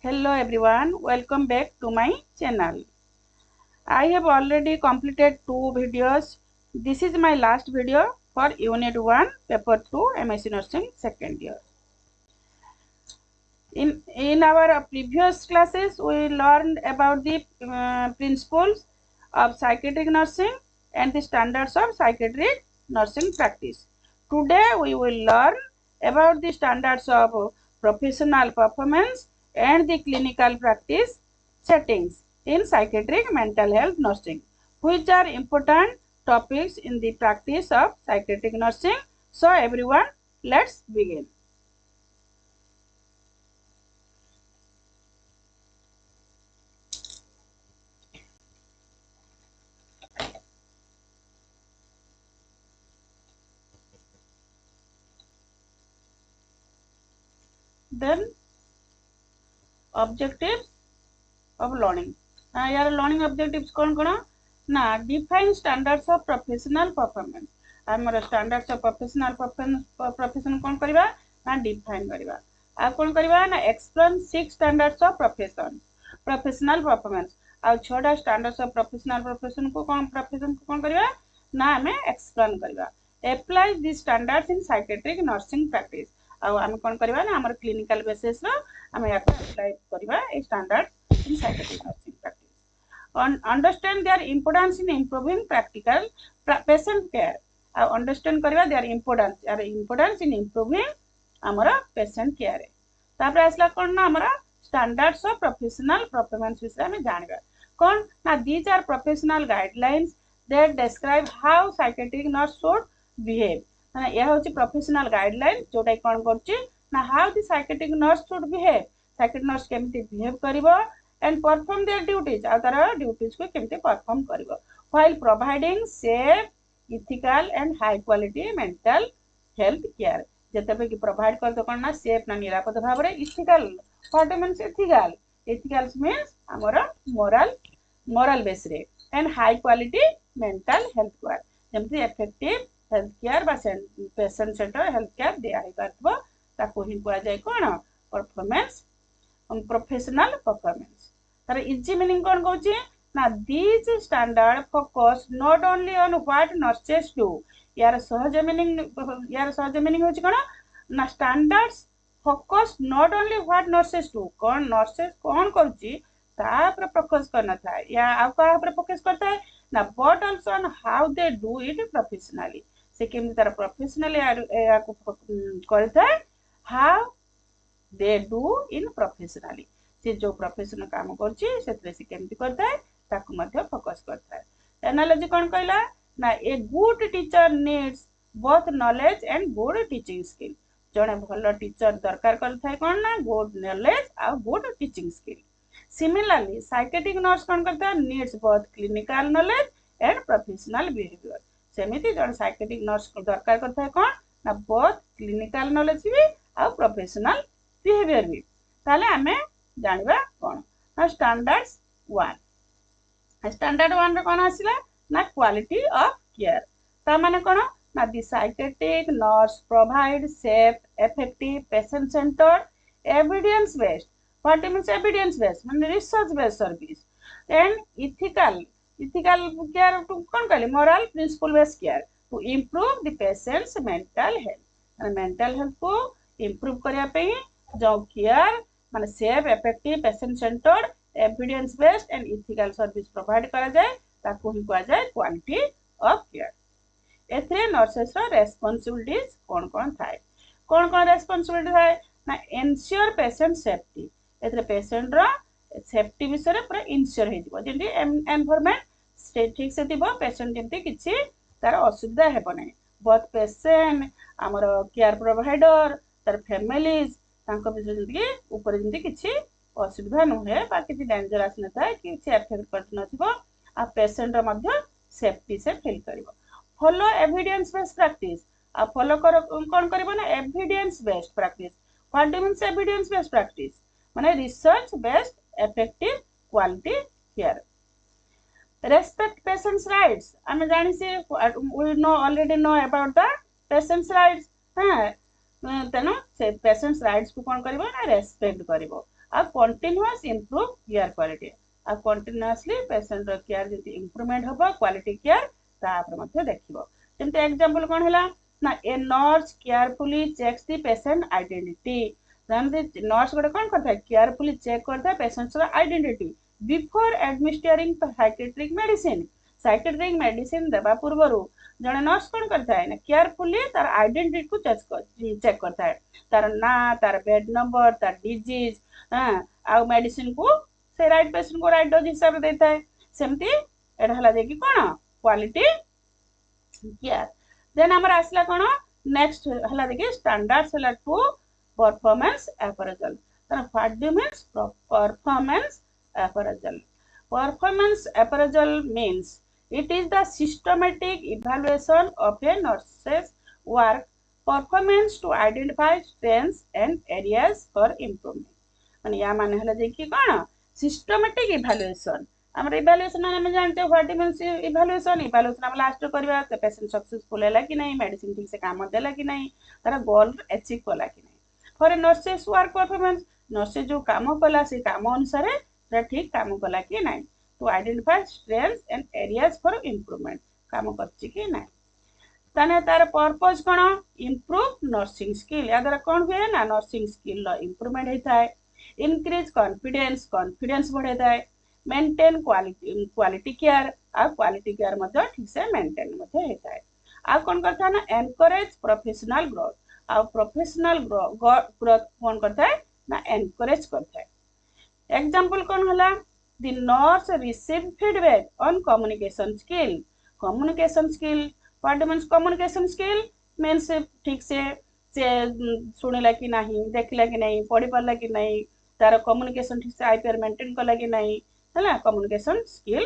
Hello everyone, welcome back to my channel. I have already completed 2 videos. This is my last video for Unit 1, Paper 2, MSc Nursing second year. In our previous classes, we learned about the principles of psychiatric nursing and the standards of psychiatric nursing practice. Today, we will learn about the standards of professional performance and the clinical practice settings in psychiatric mental health nursing, which are important topics in the practice of psychiatric nursing. So, everyone, let's begin. Then objectives of learning. यार learning objectives कौन कौन ना define standards of professional performance. आमर standards of professional profession कौन करिबा ना define करिबा. आ कौन करिबा ना explain 6 standards of professional performance. Uh 6टा standards of profession को कौन करिबा ना हमें explain करिबा. Apply these standards in psychiatric nursing practice. आम कौन करवा ना हमर क्लिनिकल बेसिस रो हम याको अप्लाई करवा a standard in psychiatric nursing practice understand their importance in improving practical patient care understand करवा देयर इंपोर्टेंस इन इंप्रूविंग हमर पेशेंट केयर तापर आसला कोन ना हमर स्टैंडर्ड्स ऑफ प्रोफेशनल परफॉर्मेंस विषय में जानबा कोन ना these are professional guidelines that describe how psychiatric nurse should behave यह हूँ प्रोफेशनल गाइडलाइन जोटा कौन कर how the psychiatric nurse should behave psychiatric nurse केमती बिहेव करिवो एंड परफॉर्म देयर ड्यूटीज आ तार ड्यूटीज को केमती परफॉर्म करिवो while providing safe ethical and high quality mental health care जेतेबे कि प्रोवाइड कर दो कोन ना सेफ ना निरापद भाव रे ethical what means ethical means हमर मोरल बेस रे and high quality mental health care जेमती इफेक्टिव हेल्थ केयर बा पेशेंट सेंटर हेल्थ केयर दिया पारथबो ताको ही कुआ जाय कोन परफॉर्मेंस प्रोफेशनल परफॉर्मेंस तार इजी मीनिंग कोन कहूची ना these standard focus not only on what nurses do यार सहज मीनिंग होची कोन ना standards focus not only what nurses do कोन नर्सेस कोन करची ता पर फोकस करना था या आ का पर फोकस करता है ना but also on how they do it professionally से केमती तार प्रोफेशनली को करता है how they do in professionally से जो प्रोफेशनल काम करछि सेतरे से केमती करता है ताकू मध्य फोकस करता है एनालॉजी कोन कहला ना a good teacher needs both knowledge and good teaching skill जने भलो टीचर दरकार करता है कोन ना गुड नॉलेज और good teaching skill similarly psychiatric nurse कोन करता है needs both clinical knowledge and professional behaviour सेमिति जन साइकियाट्रिक नर्स को दरकार करता है कोन ना बोथ क्लिनिकल नॉलेज भी और प्रोफेशनल बिहेवियर भी ताले हमें जानबा कोन ना स्टैंडर्ड्स 1 स्टैंडर्ड 1 रे कोन आसिला ना क्वालिटी ऑफ केयर ता माने कोन ना the psychiatric nurse provide safe effective patient centred evidence based what means evidence based माने research based service and ethical care to कौन कहले moral principle based care to improve the patients mental health को improve करिया पे जो care माने safe effective patient centred evidence based and ethical service provide करा जाए ताको ही कहा जाए क्वालिटी ऑफ केयर एथरे नर्सेस रो रेस्पोंसिबिलिटीज कौन थाए कौन रेस्पोंसिबिलिटी थाए ना एंश्योर पेशेंट सेफ्टी एथरे पेशेंट रो सेफ्टी विषय पूरा इनश्योर हो जेंटी एनवायरनमेंट ठीक से थी पेशेंट जमी किसी तार असुविधा हेब ना बहुत पेशेंट आमर केयर प्रोवाइडर तार फैमिलीज विषय ऊपर जमी किसी असुविधा नुहे कि डेंजर आसी ना कि एफेक्ट कर आ पेशेंट सेफ्टी से फिल कर फॉलो एविडेंस बेस्ड प्रैक्टिस आ फॉलो कर कौन कर ना evidence based practice what means evidence based practice माने research based effective quality care respect patients rights आमे जानि से we already know about the patients rights हां तेनो से patients rights को कोन करबो ना रेस्पेक्ट करबो आ कंटिन्यूअस इंप्रूव केयर क्वालिटी आ कंटिन्यूअसली पेशेंट रो केयर जति इंप्रूवमेंट होबो क्वालिटी केयर तापर मध्ये देखिबो जेंते एग्जांपल कोन हला ना a nurse carefully checks the patient identity जानते नर्स गोटे कोन करता है केयरफुली चेक करता है पेशेंट रो identity before administering psychiatric medicine देबा पूर्वरु जने नर्स कोन करता है ना केयरफुली तार आइडेंटिटी को चेक करता है तार ना तार बेड नंबर तार डिजीज हां आ मेडिसिन को से राइट पेशेंट को राइट डोज हिसाब देता है सेमती एडा हला देखि कोन क्वालिटी केयर देन हमर आसला कोन नेक्स्ट हला देखि स्टैंडर्ड्स हला टू परफॉर्मेंस अप्रेजल तर what do means performance appraisal. Performance appraisal means it is the systematic evaluation of a nurse's work performance to identify strengths and areas for improvement. माने या माने हला जे कि कोन systematic evaluation हमर evaluation हम जानते what means evaluation हम last करबा त पेशेंट सक्सेसफुल हैला कि नहीं मेडिसिन ठीक से काम देला कि नहीं तारा गोल अचीव कला कि नहीं for a nurses work performance नर्से जो काम कला से काम अनुसार ठीक काम कला कि नहीं to identify strengths and areas for improvement काम करछि कि नहीं तने तार पर्पस कोन इंप्रूव नर्सिंग स्किल या द्वारा कोन हुए ना नर्सिंग स्किल लो इंप्रूवमेंट हेता है इंक्रीज कॉन्फिडेंस बढ़ेता है मेंटेन क्वालिटी केयर आ क्वालिटी केयर मध्ये ठीक से मेंटेन मध्ये हेता है आ कोन करता है ना एनकरेज प्रोफेशनल ग्रोथ आ प्रोफेशनल ग्रोथ कोन करता है ना एनकरेज करता है एग्जांपल कोन हला the nurse receive feedback on communication skill what means communication skill means ठीक से सुनिला कि नहीं देखला कि नहीं पढ़ी पारला कि नहीं तार कम्युनिकेशन ठीक से आईपीआर मेंटेन कला कि नहीं हला communication skill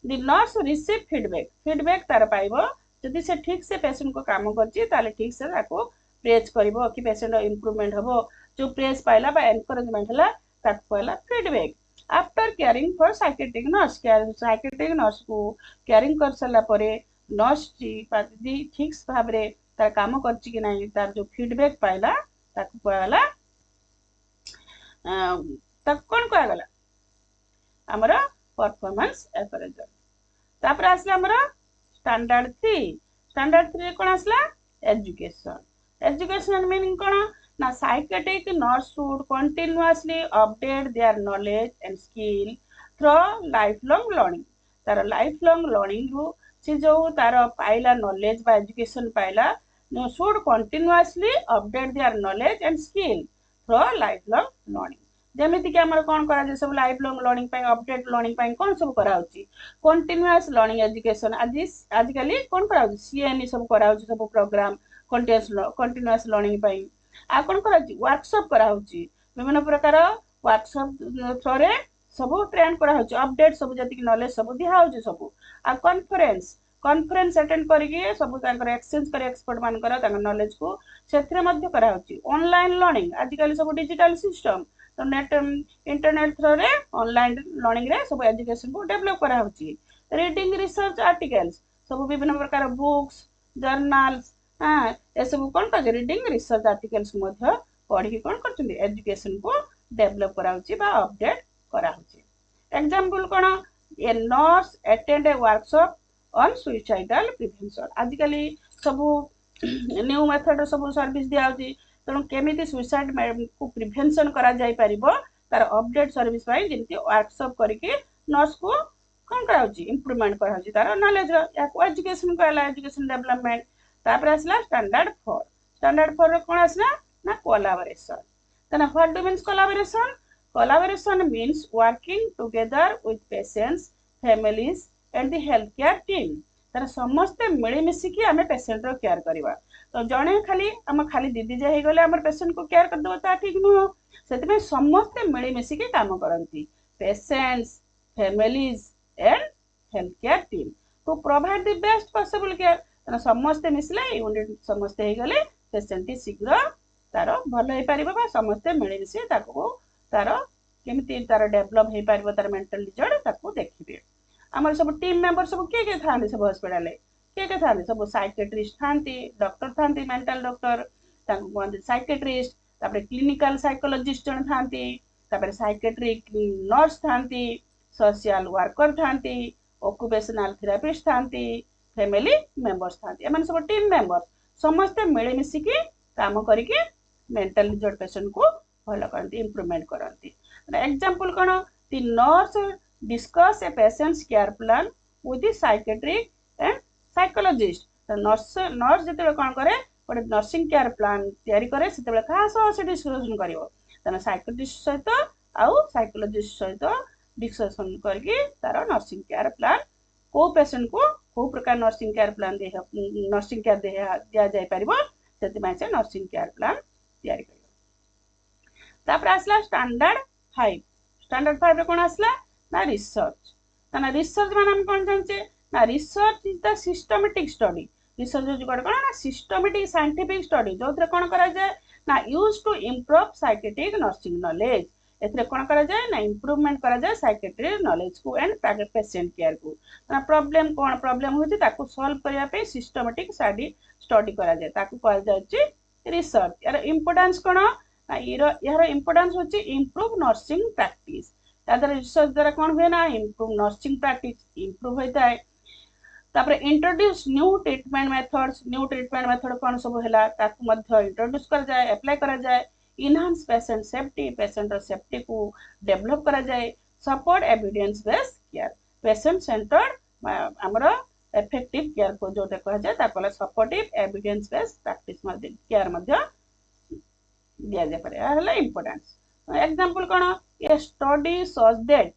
the nurse receive feedback तार पाइबो जदि से ठीक से पेशेंट को काम करछि ताले ठीक से ताको प्रेज करबो कि पेशेंट इंप्रूवमेंट हबो जो प्रेज पाइला बा एनकरेजमेंट हला ताको हला feedback after caring for psychiatric nurse को केयरिंग कर सला परे नर्स जी ठीक भाव रे तार काम करछि कि नहीं तार जो फीडबैक पाइला ताको कहला कोन कहला हमरा परफॉर्मेंस अप्रेजल तापर आसला हमरा स्टैंडर्ड 3 कोन आसला एजुकेशन मीनिंग कोन ना psychiatric nurse should continuously update their knowledge and skill through lifelong learning तार lifelong learning रू से जो तार पाइला knowledge बा education Pila should continuously update their knowledge and skill through lifelong learning जेमिति कि हमर कोन करा जे सब lifelong learning पाइ update learning पाइ कोन सब करा होची continuous learning education आज काली कोन करा होची CNE सब करा होची सब प्रोग्राम continuous learning पाइ आ कोन करा होची वर्कशॉप करा होची विभिन्न प्रकार वर्कशॉप थ्रोरे सब ट्रेन करा होची अपडेट सब जति नॉलेज सब दिया होची सब आ कॉन्फ्रेंस अटेंड करिके सब तांकर एक्सचेंज करे एक्सपर्ट मान करा तांकर नॉलेज को सेथरे मध्ये करा होची ऑनलाइन लर्निंग आज काली सब डिजिटल सिस्टम तो नेट इंटरनेट थ्रोरे ऑनलाइन लर्निंग रे सब एजुकेशन को डेवलप करा होची रीडिंग रिसर्च आर्टिकल्स सब विभिन्न प्रकार बुक्स जर्नल्स हां ए सब कोन का रीडिंग रिसर्च आर्टिकल्स मध्ये पढी कोन करछन्ती एजुकेशन को डेवलप करा होची बा अपडेट करा होची एग्जांपल कोन a nurse attend A workshop on suicidal prevention आज काली सब न्यू मेथड सब सर्विस दिया होची तनो केमिति सुसाइड को प्रिवेंशन करा जाय परिबो तार अपडेट सर्विस पाई जेंति वर्कशॉप करके नर्स को कोन करा होची इंप्रूवमेंट करा होची तार नॉलेज या को एजुकेशन कहला एजुकेशन डेवलपमेंट तापर आसला स्टैंडर्ड 4 रो कोन आसला ना कोलैबोरेशन तना what do means collaboration means working together with patients families and the health care team तार समस्त मिली मिसी कि हमें पेशेंट रो केयर करबा तो जणे खाली दीदी जे हे गले हमर पेशेंट को केयर कर दो ता ठीक न सेति में समस्त मिली मिसी के काम करंती patients families and health care team to provide the best possible care तना समस्त मिसले यूनिट समस्त हे गले पेशेंट शीघ्र तार भलो हे परिबो बा समस्त मिली मिसी ताको तार केमिति तार डेवलप हे परिबो तार मेंटल डिजॉर्डर ताको देखिबे हमर सब टीम मेंबर सब के थांदे सब हॉस्पिटल के थांदे सब साइकियाट्रिस्ट थांती डॉक्टर थांती मेंटल डॉक्टर ताको कोन साइकियाट्रिस्ट तापर क्लिनिकल साइकोलॉजिस्ट जन थांती तापर साइकेट्रिक नर्स थांती, सोशल वर्कर थांती, ऑक्युपेशनल थेरापिस्ट थांती, फैमिली मेंबर्स थांती। एमन सब टीम मेंबर्स समस्त मिले मिसिकी काम करके मेंटल रिजॉर्ट पेशेंट को भल करती, इंप्रूवमेंट करती। एग्जांपल कौन, the nurse discuss A patients care plan with the psychiatric and psychologist. तो नर्स जिते कौन करे गोटे नर्सिंग केयर प्लान तैयारी करे से क्या से डिस्कसन कर साइकोलॉजिस्ट सहित आउ साइकोलॉजिस्ट सहित डिस्कसन करके तार नर्सिंग केयर प्लान को पेशेंट को प्रकार nursing care plan nursing care दिया जाय परिबो से नर्सिंग केयर प्लान तैयारी कर। तापर आसला स्टैंडर्ड 5। स्टैंडर्ड 5 रे कोन आसला ना रिसर्च। ना रिसर्च माने हम कोन जानचे ना research is the systematic study. Research जो कोन ना सिस्टमैटिक साइंटिफिक स्टडी जोथरे कोन करा जाय ना use to improve psychiatric nursing knowledge. एथरे कोन करा जाय ना इंप्रूवमेंट करा जाय साइकेट्रिक नॉलेज को एंड पेशेंट केयर को। ना प्रॉब्लम कोन प्रॉब्लम होची ताको सॉल्व करिया पे सिस्टमैटिक स्टडी करा जाय ताको कहल जाय रिसर्च। यार इंपोर्टेंस कोन यार इंपोर्टेंस होची इंप्रूव नर्सिंग प्रैक्टिस। तादर रिसर्च द्वारा कोन हुए ना इंप्रूव नर्सिंग प्रैक्टिस इंप्रूव होता है। तापर इंट्रोड्यूस न्यू ट्रीटमेंट मेथड कोन सब हैला ताकू मध्य इंट्रोड्यूस कर जाए, अप्लाई करा जाए। Enhance patient safety, patient safety को डेवलप करा जाए। Support evidence based care, patient centred हमरो इफेक्टिव केयर को जो कहा जाए ताको सपोर्टिव एविडेंस बेस्ड प्रैक्टिस मध्ये केयर मध्ये दिया जाय पारे। हला इंपोर्टेंस एग्जांपल कोन ए स्टडी सज दैट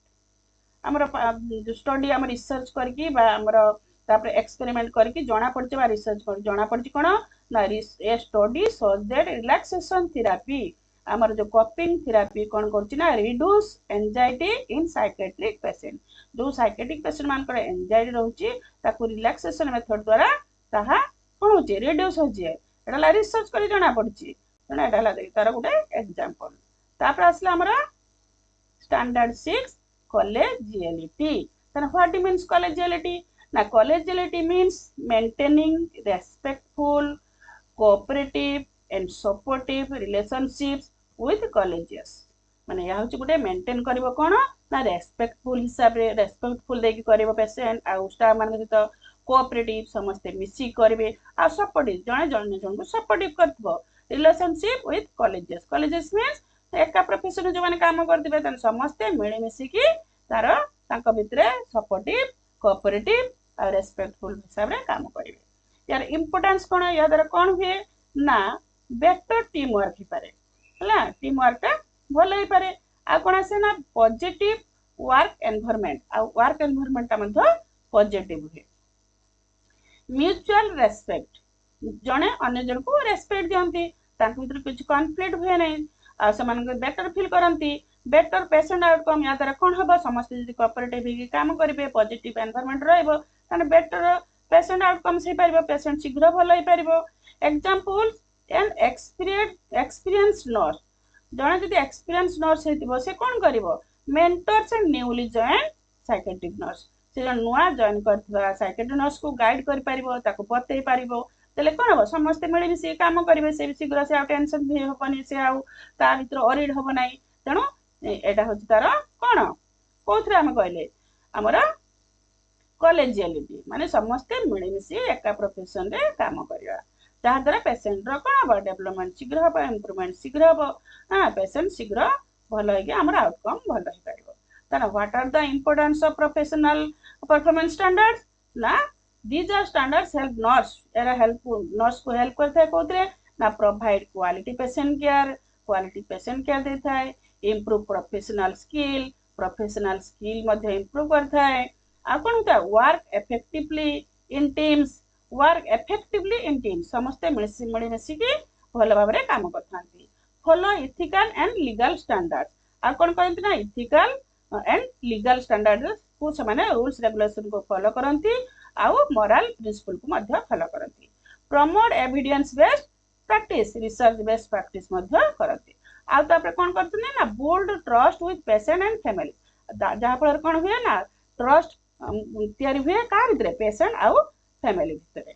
हमरो स्टडी हम रिसर्च करके बा हमरो तापर एक्सपेरिमेंट करके जाना पड़चे बा रिसर्च कर जाना पड़ची कोन ना a study says that relaxation therapy हमर जो कॉपिंग थेरेपी कोन करची ना reduce anxiety in psychiatric patient. जो साइकेट्रिक पेशेंट मान कर एंजाइटी रहउची ताको रिलैक्सेशन मेथड द्वारा ताहा कोन होची रिड्यूस होची। एटा रिसर्च करी जाना पड़ची एटा देखि तार गोटे एग्जांपल। तापर आसला हमरा standard 6 collegiality। then what means collegiality na collegiality means maintaining respectful, cooperative and supportive relationships with colleagues। माने या होची गोटे मेंटेन करबो कोन ना रेस्पेक्टफुल हिसाब रे रेस्पेक्टफुल देकी करबो पेशेंट आ स्टाफ मान सहित कोऑपरेटिव समस्त मिसी करबे आ सपोर्टिव जने जने जन को सपोर्टिव करथबो। रिलेशनशिप विथ कॉलेजेस मीन्स एका प्रोफेशन जो माने काम करथिबे तन समस्त मिले मिसी की तार तांको भितरे सपोर्टिव, कोऑपरेटिव और रेस्पेक्टफुल हिसाब रे काम करिवे। यार इंपोर्टेंस कोन या दर कोन हुए ना बेटर टीम वर्क ही पारे हला टीम वर्क भलो ही पारे। आ कोन आसे ना पॉजिटिव वर्क एनवायरनमेंट आ वर्क एनवायरनमेंट ता मध्ये पॉजिटिव हुए। म्यूचुअल रेस्पेक्ट जने अन्य जन को रेस्पेक्ट दियंती तांको भीतर कुछ कॉन्फ्लिक्ट हुए नै आ समान बेटर फील करंती। बेटर पेशेंट आउटकम या तरह कोन हबो समस्त जदि कोऑपरेटिव ही काम करिवे पॉजिटिव एनवायरनमेंट रहइबो ताने बेटर पेशेंट आउटकम से पारिबो पेशेंट शीघ्र भलो ही पारिबो। एग्जांपल एंड एक्सपीरियंस नर्स जने जदि एक्सपीरियंस नर्स हेतिबो से कोन करिवो mentors and newly join psychiatric nurse से नुआ जॉइन करथिबा साइकेट्रिक नर्स को गाइड करि पारिबो ताको बतै पारिबो तेले कोन हबो समस्त मिले मिसी काम करिवे से शीघ्र से टेंशन भी होबनी से आ ता भीतर ओरिड होबो नै। तेनो एटा होची तार कोन कोथरे हम कहले हमरा कॉलेजियलिटी माने समस्त मिले मिसी एका प्रोफेशन रे काम करिया ता द्वारा पेशेंट रो कोन हबो डेवलपमेंट शीघ्र हबो इंप्रूवमेंट शीघ्र हबो हां पेशेंट शीघ्र भलो होई हमरा आउटकम भलो होई पारिबो। ताना what are the importance of professional performance standards ना these are standards help nurse era help nurse को help करता है कोथरे ना provide quality patient care देता है improve professional skill मध्ये improve करता है आ कोन होता work effectively in teams समस्त मिली मिसी की भलो भाबरे काम करथांती। follow ethical and legal standards आ कोन करंती ना ethical and legal standards को समान रूल्स रेगुलेशन को फॉलो करंती आउ मोरल प्रिंसिपल को मध्य फॉलो करती। Promote evidence based practice research based practice मध्य करती। आ तापर कोन करथि ना build trust with patient and family जहा पर कोन हुए ना ट्रस्ट तयारी हुए का भितरे पेशेंट आउ फैमिली भितरे।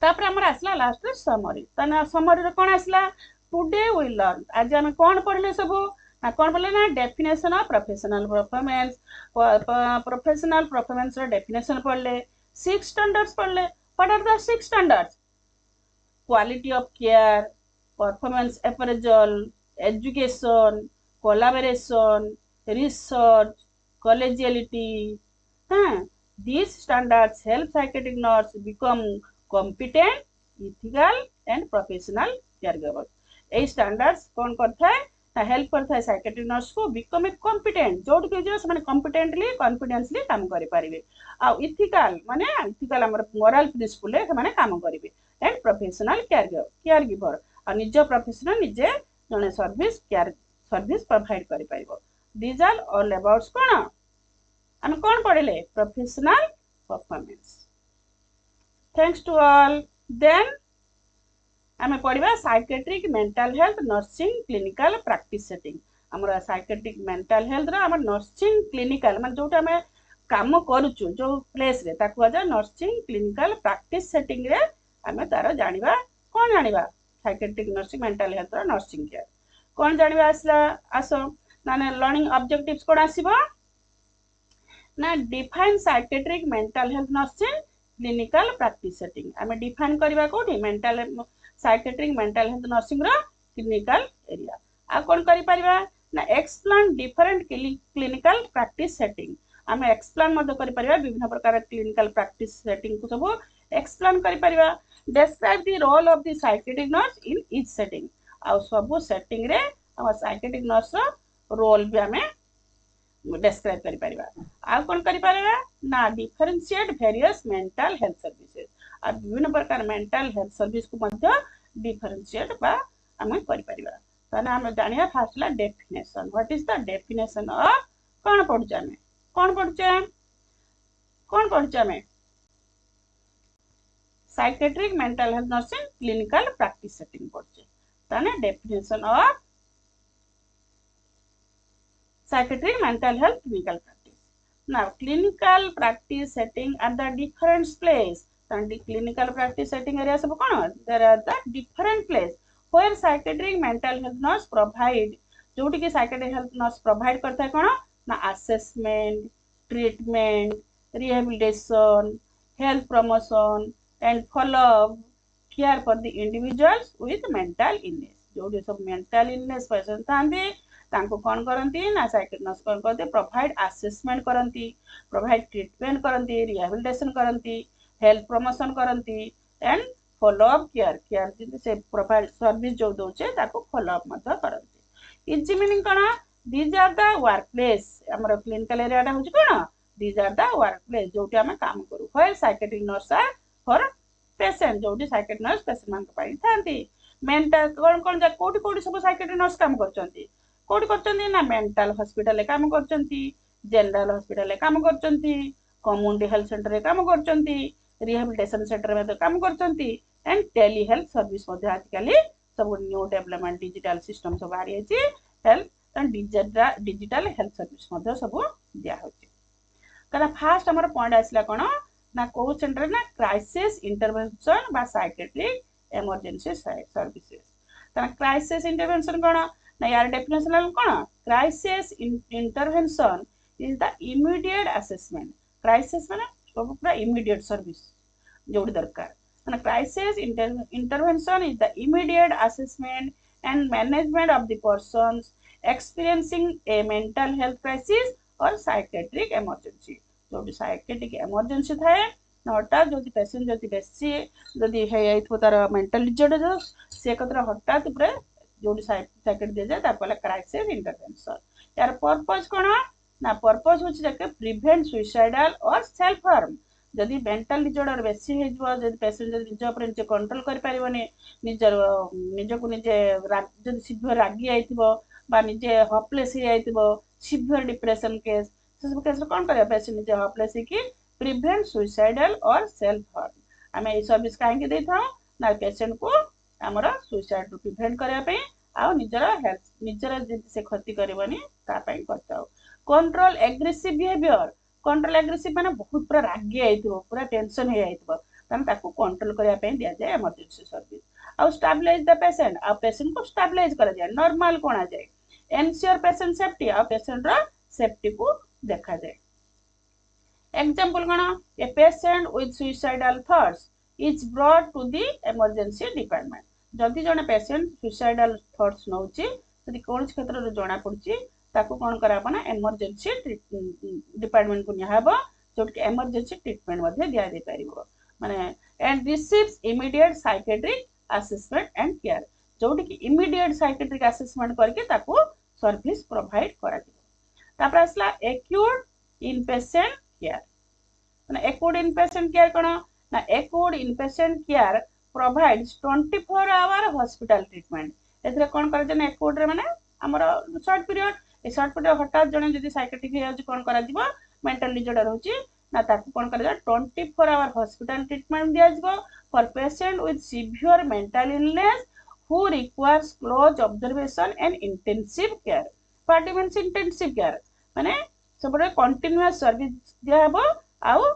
तापर हमर आसला लास्ट समरी तना समरी रे कोन आसला टुडे वी लर्न आज हम कोन पढले सब ना कौन बोले ना definition of professional performance. Professional performance रो डेफिनेशन पढ़ले, 6 स्टैंडर्ड्स पढ़ले। What are the 6 standards? Quality of care, performance appraisal, education, collaboration, research, collegiality. These standards help psychiatric nurse become competent, ethical and professional caregivers. এই standards কোন করଥାଏ ନା help କରିଥାଏ psychiatric ନର୍ସକୁ BCom ଏ competent, ଯୋଉଠିକି ଯିବ ସେମାନେ କମ୍ପିଟେଣ୍ଟଲି କନଫିଡେନ୍ସଲି କାମ କରିପାରିବେ। ଆଉ ଇଥିକାଲ ମାନେ ଇଥିକାଲ ଆମର ମୋରାଲ ପ୍ରିନ୍ସିପଲରେ ସେମାନେ କାମ କରିବେ। एंड प्रोफेशनल केयर गिवर और निज प्रोफेशन निजे जने सर्विस प्रोवाइड करि पाइबो। दिस आर ऑल अबाउट कोन हम कोन पढले professional performance. Thanks to all. Then आम पढ़ा psychiatric mental health nursing clinical practice setting. आमर साइकेट्रिक मेंटल हेल्थ रो आमर नर्सिंग क्लिनिकल माने जोटा आम काम करूचु जो प्लेस रे ताकू आजा नर्सिंग क्लिनिकल प्रैक्टिस सेटिंग रे आम तार जानिबा कोन जानिबा साइकेट्रिक नर्सिंग मेंटल हेल्थ रो नर्सिंग केयर कोन जानिबा आसला। आसो माने लर्निंग ऑब्जेक्टिव्स कोन आसीबो ना define psychiatric mental health nursing clinical practice setting. आम डिफाइन करबा कोठी mental psychiatric mental health nursing रो क्लिनिकल एरिया। आ कोन करि परिबा ना explain different clinical practice setting. आम एक्सप्लेन मध्य करि परिबा विभिन्न प्रकार क्लिनिकल प्रैक्टिस सेटिंग को सब एक्सप्लेन करि परिबा। describe the role of the psychiatric nurse in each setting। आ सब सेटिंग रे हम साइकेट्रिक नर्स रो रोल भी आम describe करि परिबा। आ कोन करि परिबा ना differentiate various mental health services. आ विभिन्न प्रकार मेंटल हेल्थ सर्विस को मध्य डिफरेंशिएट बा हम करि परिबा। ताने हम जानिया फास्ट ला definition. What is the definition of कोन पढुचे हम कोन पढुचे हमें psychiatric mental health nursing clinical practice setting पढुचे। ताने definition of psychiatric mental health clinical practice. Now clinical practice setting at the different place and the clinical practice setting area सब कोन there are the different place where psychiatric mental health nurse provide जोटी के psychiatric health nurse provide करता है कोन ना assessment, treatment, rehabilitation, health promotion and follow up care for the individuals with mental illness। जोटी सब mental illness patient थांदे तांको कौन करंती ना psychiatric nurse कौन करते प्रोवाइड असेसमेंट करंती, प्रोवाइड ट्रीटमेंट करंती, रिहैबिलिटेशन करंती, हेल्थ प्रमोशन करंती एंड फॉलो अप केयर से प्रोवाइड सर्विस जो दोचे ताको फॉलो अप मत करंती। इजी मीनिंग कोन these are the work place. हमर क्लिनिकल एरिया टा होची कोन these are the work place जोटी हम काम करू। होय psychiatric nurse are for patient जोटी साइकेट्रिक नर्स पेशेंट मान पाई थांती। मेंटल कोन जा कोठी सब साइकेट्रिक नर्स काम करचंती कोठी करचंती ना मेंटल हॉस्पिटल काम करचंती, जनरल हॉस्पिटल काम करचंती, कम्युनिटी हेल्थ सेंटर रे काम करचंती, रिहैबिलिटेशन सेंटर में काम करचंती एंड टेली हेल्थ सर्विस मध्ये आजकल सब न्यू डेवलपमेंट डिजिटल सिस्टम सब आ रही है health and digital health service मध्ये सब दिया होची। कला फास्ट हमर पॉइंट आसला कोन ना को सेंटर ना क्राइसिस इंटरवेंशन बा साइकेट्रिक इमरजेंसी सर्विसेज। ता क्राइसिस इंटरवेंशन कोन ना यार definition cone crisis intervention is the immediate assessment. Crisis माने सब पूरा इमीडिएट सर्विस जोडी दरकार ना crisis intervention is the immediate assessment and management of the persons experiencing A mental health crisis और साइकेट्रिक इमरजेंसी। जोडी साइकेट्रिक इमरजेंसी थाए हठात जो पेशेंट जो बेसी जदि हे आइथो तार मेंटल डिसऑर्डर से कतरा हठात पूरा जोडी साइकेट दे जाए ताको क्राइसिस इंटरवेंशन। यार पर्पस कोन ना पर्पस होची जाके प्रिवेंट सुसाइडल और सेल्फ हार्म। जदि मेंटल डिसऑर्डर बेसी हे जबो जदि पेशेंट जदि निज ऊपर निजे कंट्रोल करि परिबोनी निजको निजे जदि सिवियर रागी आइथिबो बा निजे होपलेस हे आइथिबो सिवियर डिप्रेशन केस से सब केस कोन करे पेशेंट निजे होपलेस कि प्रिवेंट सुसाइडल और सेल्फ हार्म। हमें ए सर्विस काहे के देथाउ ना पेशेंट को हमरा सुसाइड टू प्रिवेंट करया पे आ निजर हेल्थ निजर से क्षति करबनी ता पई करताउ। Control aggressive behaviour. Control aggressive माने बहुत पूरा रागी आइथिबो पूरा टेंशन हे आइथिबो तन ताको कंट्रोल करया पे दिया जाय इमरजेंसी सर्विस। आ स्टेबलाइज द पेशेंट आ पेशेंट को स्टेबलाइज करा जाय नॉर्मल कोना जाय एनश्योर पेशेंट सेफ्टी आ पेशेंट रो सेफ्टी को देखा जाए। एग्जांपल कोन a patient with suicidal thoughts is brought to the emergency department जदि जने पेशेंट सुइसाइडल थॉट्स नउची जदि कोन क्षेत्र रो जणा पड़ची ताको कोन कराबो ना इमरजेंसी डिपार्टमेंट को निहाबो जोटि इमरजेंसी ट्रीटमेंट मध्ये दिया दे परिबो माने and receives immediate psychiatric assessment and care जोटि कि इमीडिएट साइकेट्रिक असेसमेंट करके ताको सर्विस प्रोवाइड करा दिबो। तापर असला एक्यूट इनपेशेंट केयर माने एक्यूट इनपेशेंट केयर कोन ना acute inpatient care provides 24 hour hospital treatment एथरे कोन कर जने एक्यूट रे माने हमर short period a short period हठात जने जदि साइकेट्रिक हे आज कोन करा दिबो मेंटल डिसऑर्डर होची ना ताको कोन करा 24 आवर हॉस्पिटल ट्रीटमेंट दिया जिवो for patient with severe mental illness who requires close observation and intensive care party means intensive care माने सबरे कंटीन्यूअस सर्विस दिया हबो आउ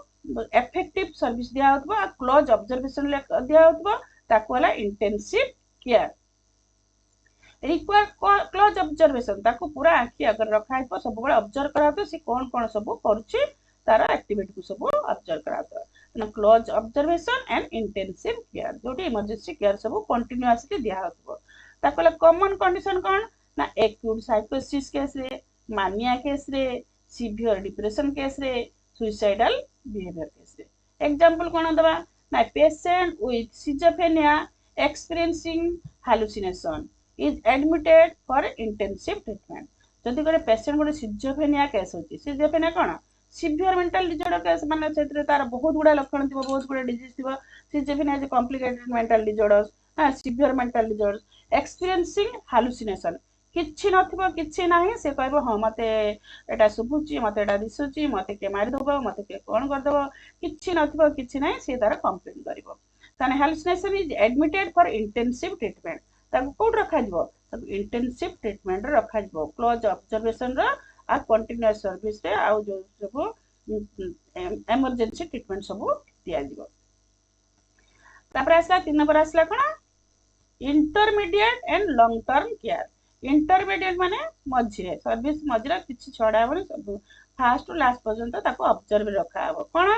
इफेक्टिव सर्विस दिया होतबो आ क्लोज ऑब्जर्वेशन दिया होतबो ताको वाला intensive care require close observation ताको पूरा आखि अगर रखा है सब बड़े ऑब्जर्व करातो से कौन सब करूची तार एक्टिविटी को सब ऑब्जर्व करातो ना close observation and intensive care जोटी इमरजेंसी केयर सब कंटीन्यूअसली दिया होतबो ताको कॉमन कंडीशन कोन ना एक्यूट साइकोसिस केस रे मानिया केस रे सीवियर डिप्रेशन केस रे सुइसाइडल बिहेवियर केस रे एग्जांपल कोन दबा ना patient with schizophrenia experiencing hallucination is admitted for intensive treatment जदि गोटे पेशेंट गोटे सिजोफ्रेनिया केस होची सिजोफ्रेनिया कोन सीवियर मेंटल डिसऑर्डर केस माने सेतरे तार बहुत गुडा लक्षण थिबो बहुत गुडा डिजीज थिबो schizophrenia is complicated mental disorders severe mental disorders experiencing hallucination किछि नथिबो किछि नाही से कहबो हां मते एटा सुबुची मते एटा दिसुची मते के मारि दबो मते के कोन कर दबो किछि नथिबो किछि नाही से तार कंप्लेंट करिवो ताने hallucination is admitted for intensive treatment ताको कोड रखा जिवो ताको इंटेंसिव ट्रीटमेंट रे रखा जिवो क्लोज ऑब्जर्वेशन रो आ कंटीन्यूअस सर्विस रे आ जो सब इमरजेंसी ट्रीटमेंट सब दिया जिवो। तापर आसला 3 नंबर आसला कोन intermediate and long term care intermediate माने मझिरे सर्विस मझिरा किछि छडा बने सब फास्ट टू लास्ट पर्यंत ताको ऑब्जर्व रखा हबो कोन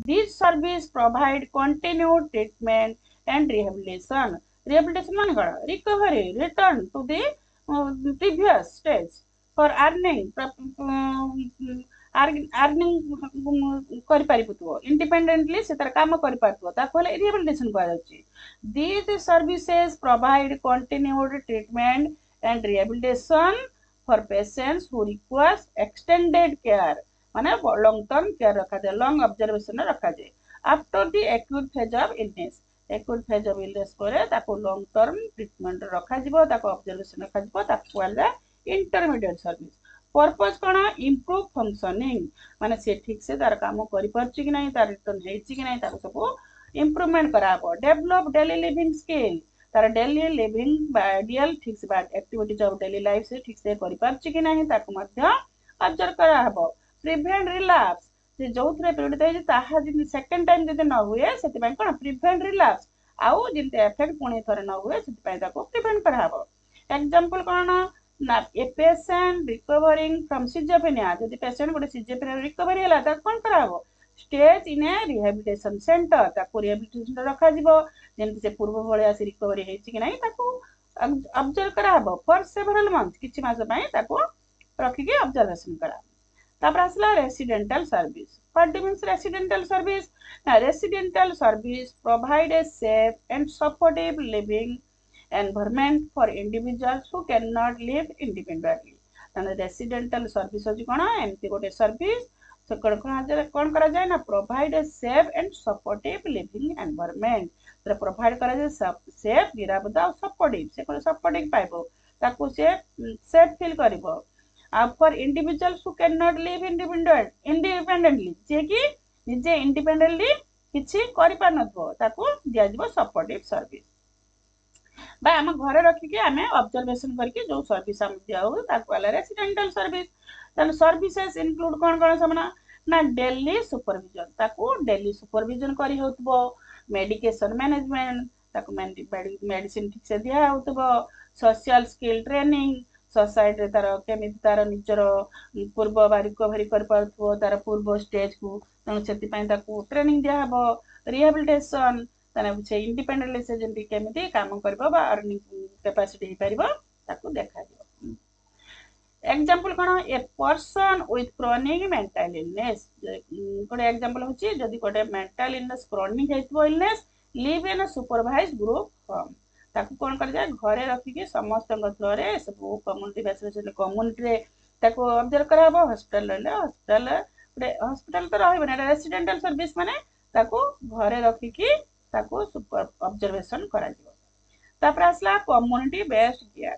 this service provide continued treatment and rehabilitation rehabilitation मान करा recovery return to the previous stage for earning करि पारिबो इंडिपेंडेंटली से तर काम करि पारबो ता कहले rehabilitation करा जाउची these services provide continued treatment and rehabilitation for patients who requires extended care माने long term care रखा जाय long observation रखा जाय after the acute phase of illness acute phase of illness करे ताको लॉन्ग टर्म ट्रीटमेंट रखा जिवो ताको ऑब्जर्वेशन रखा जिवो ताको वाला इंटरमीडिएट सर्विस पर्पस कोन इंप्रूव फंक्शनिंग माने से ठीक से तार काम करि परछि कि नै तार रिटर्न हेछि कि नै ताको सब इंप्रूवमेंट कराबो डेवलप डेली लिविंग स्किल तार डेली लिविंग आइडियल ठीक से बात एक्टिविटीज ऑफ डेली लाइफ से ठीक से करि परछि कि नै ताको मध्य ऑब्जर्व कराबो प्रिवेंट रिलैप्स से जोथरे पीरियड तै ताहा जिन सेकंड टाइम जदि न हुए सेति पय कोन प्रिवेंट रिलैप्स आउ जिनते इफेक्ट पुणी थरे न हुए सेति पय ताको प्रिवेंट कराबो एग्जांपल कोन ना a patient recovering from schizophrenia जदि पेशेंट गोटे सिजोफ्रेनिया रिकवरी हला ता कोन कराबो स्टेज इन ए रिहैबिलिटेशन सेंटर ताको रिहैबिलिटेशन रखा जिवो जेंति से पूर्व भले आसी रिकवरी हेछि कि नै ताको ऑब्जर्व कराबो फॉर सेवरल मंथ किछि मास पय ताको रखि के ऑब्जर्वेशन कराबो तापर आसला residential service what means residential service ना residential service provide a safe and supportive living environment for individuals who can not live independently ताने रेसिडेंटल सर्विस होची कोन एमती गोटे सर्विस से कोन करा जाय ना provide a safe and supportive living environment तो प्रोवाइड करा जाय सेफ निरापद और सपोर्टिव से कोन सपोर्टिव पाइबो ताको से सेफ फील करिवो for individuals who can not live independently जे कि निजे इंडिपेंडेंटली किछि करि पार नथबो ताको दिया जिवो सपोर्टिव सर्विस बा हम घरे रखि के हमें ऑब्जर्वेशन करके जो सर्विस हम दिया हो ताको वाला रेसिडेंटल सर्विस तन सर्विसेस इंक्लूड कोन समना ना डेली सुपरविजन ताको डेली सुपरविजन करी होतबो मेडिकेशन मैनेजमेंट ताको मेडिसिन ठीक से दिया होतबो सोशल स्किल ट्रेनिंग सोसाइटी तार केमी तार निजर पूर्व बा रिकवरी कर पारथो तार पूर्व स्टेज को तेणु से ट्रेनिंग दिया हबो रिहेबिलिटेशन से इंडिपेंडेंटली से जेमती केमी काम करबो बा अर्निंग कैपेसिटी हे परिबो ताको देखा दियो एग्जांपल कोन a person with chronic mental illness गोटे एग्जांपल होची जदी गोटे मेंटल इलनेस क्रोनिक हेतबो illness live in a supervised group home ताको कोन कर जाय घरे रखी के समस्त थ्रो रे सब कम्युनिटी बेसिस कम्युनिटी रे ताको ऑब्जर्व कराबो हॉस्पिटल तो रहबो ना रेसिडेंटल सर्विस माने ताको घरे रखी के ताको सुपर ऑब्जर्वेशन करा दियो तापर आसला community based care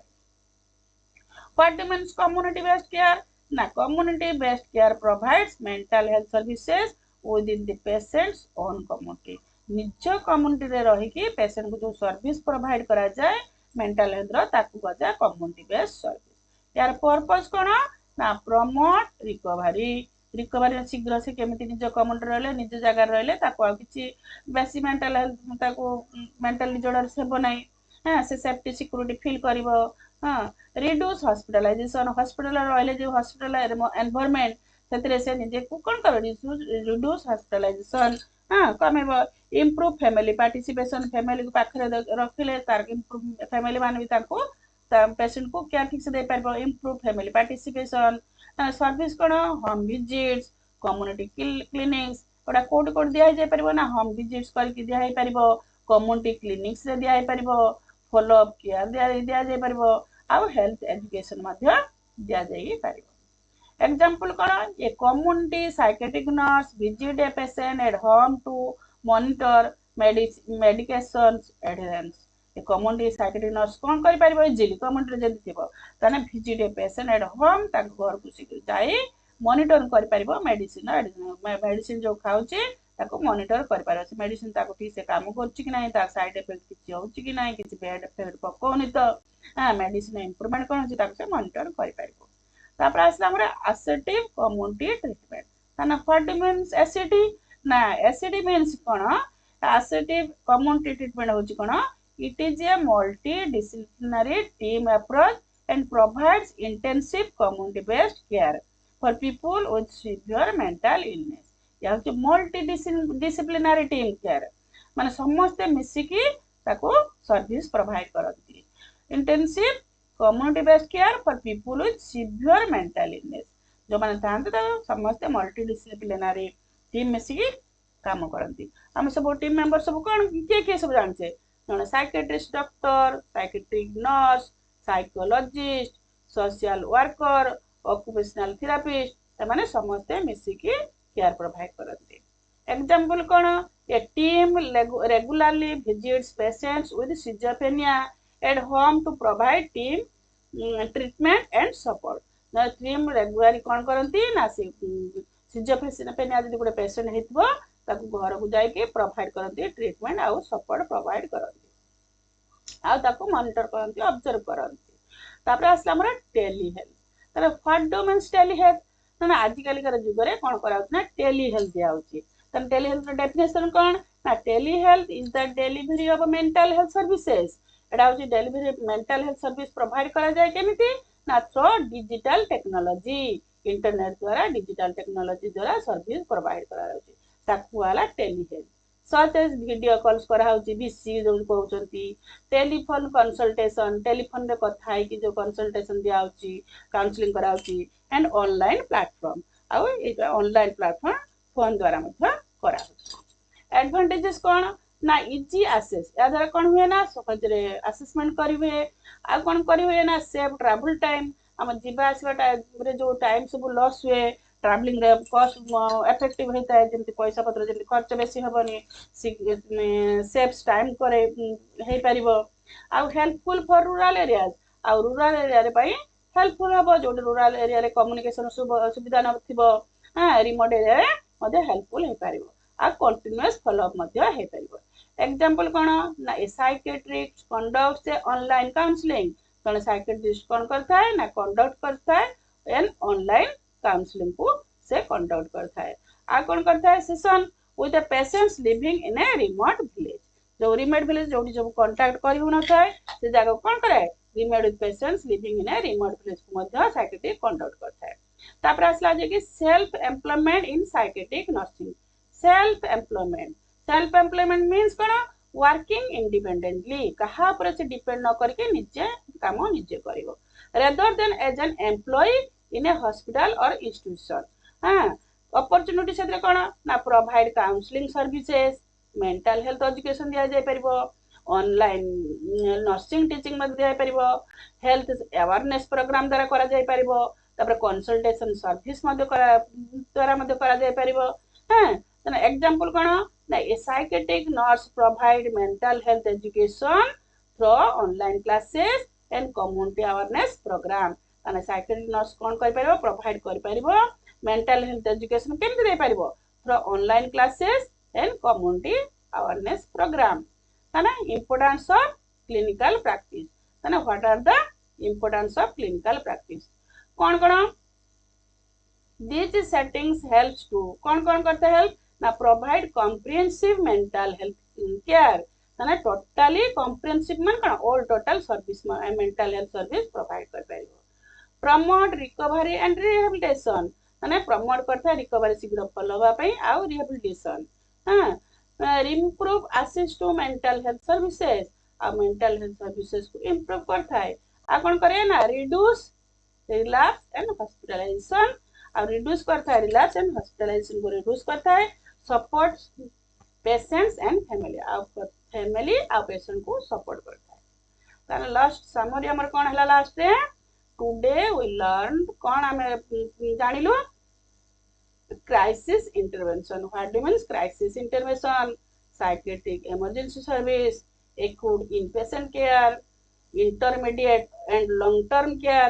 what means community based care ना community based care provides mental health services within the patient's own community निज कम्युनिटी रे रही कि पेशेंट को जो सर्विस प्रोवाइड करा जाए मेंटल हेल्थ रो ताकू गजा कम्युनिटी बेस्ड सर्विस यार पर्पस कोन ना प्रमोट रिकवरी रिकवरी शीघ्र से केमिति निज कम्युनिटी रहले निज जगह रहले ताकू आ किछि बेसी मेंटल हेल्थ ताकू मेंटल डिसऑर्डर सेबो नै हां से सेफ्टी सिक्योरिटी फील करिवो हां रिड्यूस हॉस्पिटलाइजेशन हॉस्पिटल रहले जो हॉस्पिटल एनवायरनमेंट सेतरे से निजे को कोन कर रिड्यूस हॉस्पिटलाइजेशन हां कमेबो इम्प्रूव फैमिली पार्टिसिपेशन फैमिली को पाखरे रखिले तार इम्प्रूव फैमिली मान भी ताको पेशेंट को केयर ठीक से दे पारबो इम्प्रूव फैमिली पार्टिसिपेशन सर्विस कोन होम विजिट्स कम्युनिटी क्लिनिक्स ओडा कोड कोड दिया जाय पारबो ना होम विजिट्स करके दिया जाय पारबो कम्युनिटी क्लिनिक्स रे दिया जाय पारबो फॉलो अप केयर दिया जाय पारबो आ हेल्थ एजुकेशन मध्ये दिया जाय पारबो एग्जांपल कोन a community psychiatric nurse visit a patient at home to monitor medications adherence a community psychiatric nurse कोन करि पारिबो इजिली कम्युनिटी जदि थिबो तने visit a patient at home ता घर को शीघ्र जाई मॉनिटर करि पारिबो मेडिसिन जो खाउची ताको मॉनिटर करि पारिबो से मेडिसिन ताको ठीक से काम करछि कि नाही ता साइड इफेक्ट किछि होछि कि नाही किछि बैड इफेक्ट पकोनी तो हां मेडिसिन इंप्रूवमेंट कोन होछि ताको से मॉनिटर करि पारिबो तापर आसला हमरा असर्टिव कम्युनिटी ट्रीटमेंट ताना व्हाट मींस एसटी ना एसटी मींस कोन assertive community treatment होची कोन it is a multidisciplinary team approach and provides intensive community based care for people with severe mental illness या होची multidisciplinary team care माने समस्त मिसी की ताको सर्विस प्रोवाइड करती intensive community based care for people with severe mental illness जो माने थांते तो समस्त multidisciplinary team मिसी की काम करती हम सब टीम मेंबर सब कोन के सब जानछे जने psychiatrist doctor psychiatric nurse psychologist social worker occupational therapist माने समस्त मिसी के केयर प्रोवाइड करती एग्जांपल कोन ए team regularly visits patients with schizophrenia at home to provide team treatment and support ना टीम रेगुलरली कोन करंती ना schizophrenia जदि कोन पेशेंट हेतबो ताको घर को जाय के प्रोवाइड करंती ट्रीटमेंट आ सपोर्ट प्रोवाइड करंती आ ताको मॉनिटर करंती ऑब्जर्व करंती तापर असला हमर टेली हेल्थ तारे what do means telehealth ना आज काली कर जुग रे कोन करा ना टेली हेल्थ दिया होची तन टेली हेल्थ डेफिनेशन कोन ना telehealth is the delivery of mental health services एडा होची delivery mental health service provide करा जाय केमिति ना थ्रू डिजिटल टेक्नोलॉजी इंटरनेट द्वारा डिजिटल टेक्नोलॉजी द्वारा सर्विस प्रोवाइड करा जाउची ताकू वाला telehealth such as video calls करा होची बीसी जो कहउचंती टेलीफोन कंसल्टेशन टेलीफोन रे कथा है कि जो कंसल्टेशन दिया होची काउंसलिंग करा होची एंड ऑनलाइन प्लेटफॉर्म आ ए ऑनलाइन प्लेटफॉर्म फोन द्वारा मध्य करा होची एडवांटेजेस कोन ना इजी एक्सेस या द्वारा कोन हुए ना सहज रे असेसमेंट करिवे आ कोन करिवे ना सेव ट्रैवल टाइम हम जिबा आसीबा टाइम रे जो टाइम सब लॉस हुए ट्रैवलिंग रे कॉस्ट इफेक्टिव होता है जंती पैसा पत्र जंती खर्च बेसी हबनी सेव्स टाइम करे हे परिबो आ हेल्पफुल फॉर रूरल एरियाज आ रूरल एरिया रे पई हेल्पफुल हबो जो रूरल एरिया रे कम्युनिकेशन सुविधा नथिबो हां रिमोट एरिया रे मध्ये हेल्पफुल हे परिबो आ कंटीन्यूअस फॉलो अप मध्ये हे परिबो एग्जांपल कोन ना ए साइकियाट्रिस्ट कंडक्ट्स ए ऑनलाइन काउंसलिंग कोन साइकियाट्रिस्ट कोन करता है ना कंडक्ट करता है एन ऑनलाइन काउंसलिंग को से कंडक्ट करता है आ कौन करता है session with the patients living in a remote village जो रिमोट विलेज जो सब कांटेक्ट कर हो न थाए से जगह कोन करे remote with patients living in a remote village को मध्य साइकेट्रिक कंडक्ट करथाय तापर आसला जे कि self employment in psychiatric nursing self employment means cone working independently कहा पर से डिपेंड न करके निजे काम निजे करिवो rather than as an employee in a hospital or institution हां अपॉर्चुनिटी से कोन ना provide counselling services mental health education दिया जाय परबो ऑनलाइन नर्सिंग टीचिंग मध्ये दिया परबो हेल्थ अवेयरनेस प्रोग्राम द्वारा करा जाय परबो तापर कंसल्टेशन सर्विस मध्ये द्वारा मध्ये करा जाय परबो हां तने एग्जांपल कोन ना a psychiatric nurse provide mental health education through online classes and community awareness program तने साइकेट्रिक नर्स कोन कर परबो प्रोवाइड कर परबो मेंटल हेल्थ एजुकेशन केमति दे परबो through online classes and community awareness program तने इंपोर्टेंस ऑफ क्लिनिकल प्रैक्टिस तने what are the importance of clinical practice कोन these settings helps to कौन करते हेल्प ना provide comprehensive mental health care तने टोटली कॉम्प्रिहेंसिव मन कोन all total service mental health service provide कर परबो प्रमोट रिकवरी एंड रिहेबिलिटेशन तने प्रमोट करता रिकवरी शीघ्र फल होबा पई आ रिहेबिलिटेशन हां improve assist to mental health services आ मेंटल हेल्थ सर्विसेज को इंप्रूव करता है आ कोन करे ना रिड्यूस रिलैप्स एंड हॉस्पिटलाइजेशन और रिड्यूस करता है रिलैप्स एंड हॉस्पिटलाइजेशन को रिड्यूस करता है सपोर्ट पेशेंट्स एंड फैमिली और पेशेंट को सपोर्ट करता है ताने लास्ट समरी हमर कोन हला लास्ट रे टुडे वी लर्न कोन हमें जानिलु crisis intervention what do means crisis intervention psychiatric emergency service acute inpatient care intermediate and long term care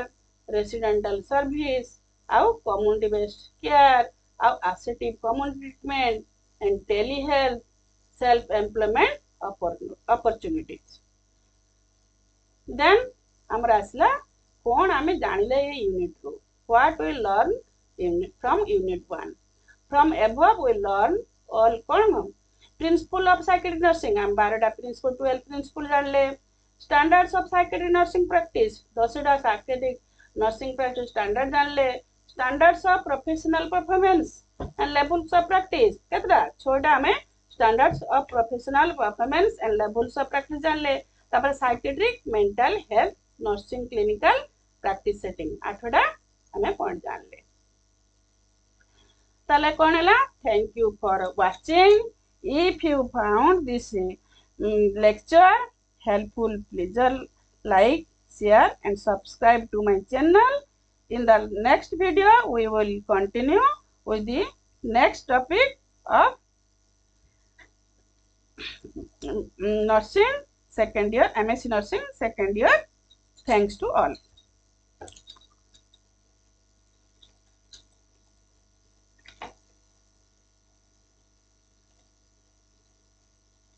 residential service our community based care our assertive community treatment and telehealth self employment opportunities then हमरा असला कोन हमें जानिले ये unit रो what we learn from unit 1 from above we learn all cone principle of psychiatric nursing हम 12टा principle 12 principle जान ले standards of psychiatric nursing practice 10टा psychiatric nursing practice standard जान ले standards of professional performance and levels of practice केतरा 6टा हमें standards of professional performance and levels of practice जान ले तापर psychiatric mental health nursing clinical practice setting 8टा हमें point जान ले ताले कोन हला thank you for watching if you found this lecture helpful please like share and subscribe to my channel in the next video we will continue with the next topic of nursing second year MSc nursing second year thanks to all